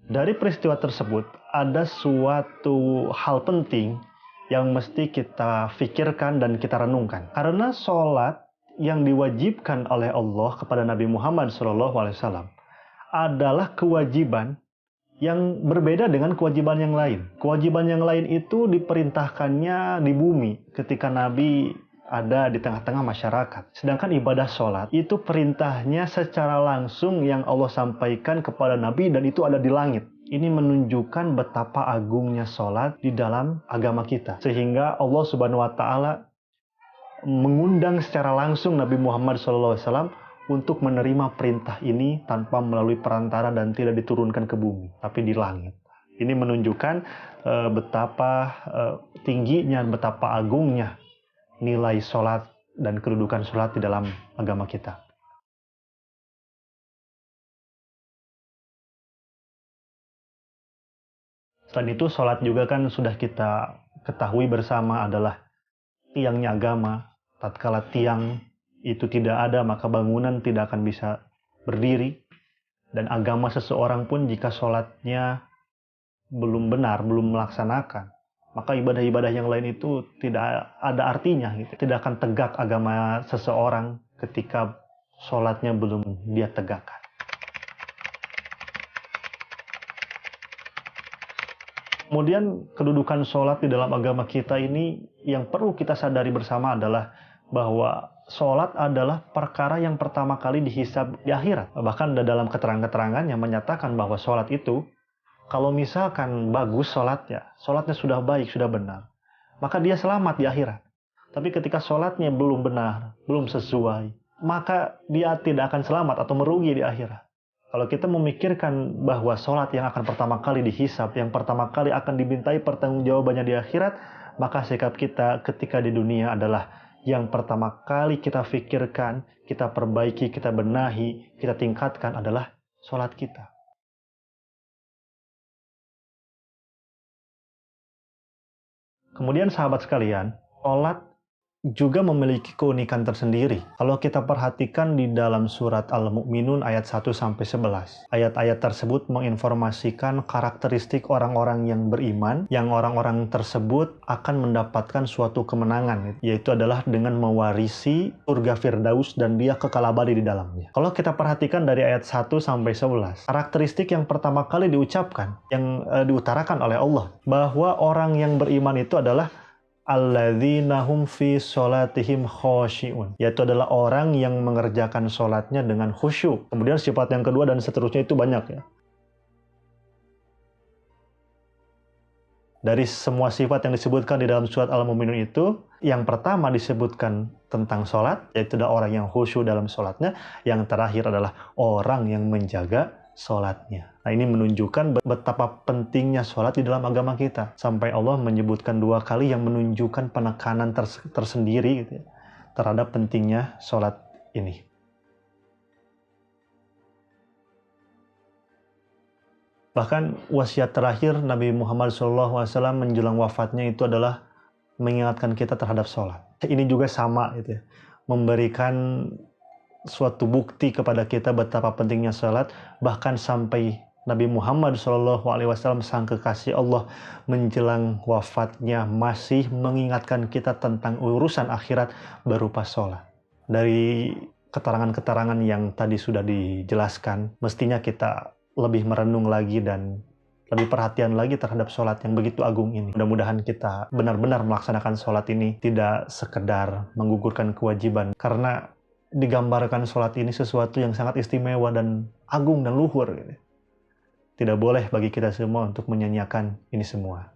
Dari peristiwa tersebut, ada suatu hal penting yang mesti kita pikirkan dan kita renungkan. Karena sholat yang diwajibkan oleh Allah kepada Nabi Muhammad SAW adalah kewajiban yang berbeda dengan kewajiban yang lain. Kewajiban yang lain itu diperintahkannya di bumi ketika Nabi ada di tengah-tengah masyarakat. Sedangkan ibadah sholat itu perintahnya secara langsung yang Allah sampaikan kepada Nabi dan itu ada di langit. Ini menunjukkan betapa agungnya sholat di dalam agama kita. Sehingga Allah Subhanahu wa Ta'ala mengundang secara langsung Nabi Muhammad SAW untuk menerima perintah ini tanpa melalui perantara dan tidak diturunkan ke bumi, tapi di langit. Ini menunjukkan betapa tingginya, betapa agungnya nilai sholat dan kedudukan sholat di dalam agama kita. Selain itu, sholat juga kan sudah kita ketahui bersama adalah tiangnya agama. Tatkala tiang itu tidak ada, maka bangunan tidak akan bisa berdiri. Dan agama seseorang pun jika sholatnya belum benar, belum melaksanakan, maka ibadah-ibadah yang lain itu tidak ada artinya. Tidak akan tegak agama seseorang ketika sholatnya belum dia tegakkan. Kemudian kedudukan sholat di dalam agama kita ini yang perlu kita sadari bersama adalah bahwa sholat adalah perkara yang pertama kali dihisab di akhirat. Bahkan dalam keterangan-keterangan yang menyatakan bahwa sholat itu, kalau misalkan bagus sholatnya sudah baik, sudah benar, maka dia selamat di akhirat. Tapi ketika sholatnya belum benar, belum sesuai, maka dia tidak akan selamat atau merugi di akhirat. Kalau kita memikirkan bahwa sholat yang akan pertama kali dihisab, yang pertama kali akan dimintai pertanggungjawabannya di akhirat, maka sikap kita ketika di dunia adalah yang pertama kali kita pikirkan, kita perbaiki, kita benahi, kita tingkatkan adalah sholat kita. Kemudian sahabat sekalian, sholat juga memiliki keunikan tersendiri. Kalau kita perhatikan di dalam surat Al-Mu'minun ayat 1-11. Ayat-ayat tersebut menginformasikan karakteristik orang-orang yang beriman, yang orang-orang tersebut akan mendapatkan suatu kemenangan, yaitu adalah dengan mewarisi surga Firdaus dan dia kekal abadi di dalamnya. Kalau kita perhatikan dari ayat 1-11, karakteristik yang pertama kali diucapkan, yang diutarakan oleh Allah, bahwa orang yang beriman itu adalah alladzina hum fi sholatihim khoshi'un, yaitu adalah orang yang mengerjakan sholatnya dengan khusyuk. Kemudian sifat yang kedua dan seterusnya itu banyak ya. Dari semua sifat yang disebutkan di dalam surat Al-Mu'minun itu, yang pertama disebutkan tentang sholat, yaitu adalah orang yang khusyuk dalam sholatnya. Yang terakhir adalah orang yang menjaga sholatnya. Nah, ini menunjukkan betapa pentingnya sholat di dalam agama kita. Sampai Allah menyebutkan 2 kali yang menunjukkan penekanan tersendiri gitu ya, terhadap pentingnya sholat ini. Bahkan wasiat terakhir Nabi Muhammad SAW menjelang wafatnya itu adalah mengingatkan kita terhadap sholat. Ini juga sama gitu ya, memberikan suatu bukti kepada kita betapa pentingnya sholat, bahkan sampai Nabi Muhammad SAW sang kekasih Allah menjelang wafatnya masih mengingatkan kita tentang urusan akhirat berupa sholat. Dari keterangan-keterangan yang tadi sudah dijelaskan, mestinya kita lebih merenung lagi dan lebih perhatian lagi terhadap sholat yang begitu agung ini. Mudah-mudahan kita benar-benar melaksanakan sholat ini, tidak sekedar menggugurkan kewajiban, karena digambarkan sholat ini sesuatu yang sangat istimewa dan agung dan luhur. Tidak boleh bagi kita semua untuk menyanyiakan ini semua.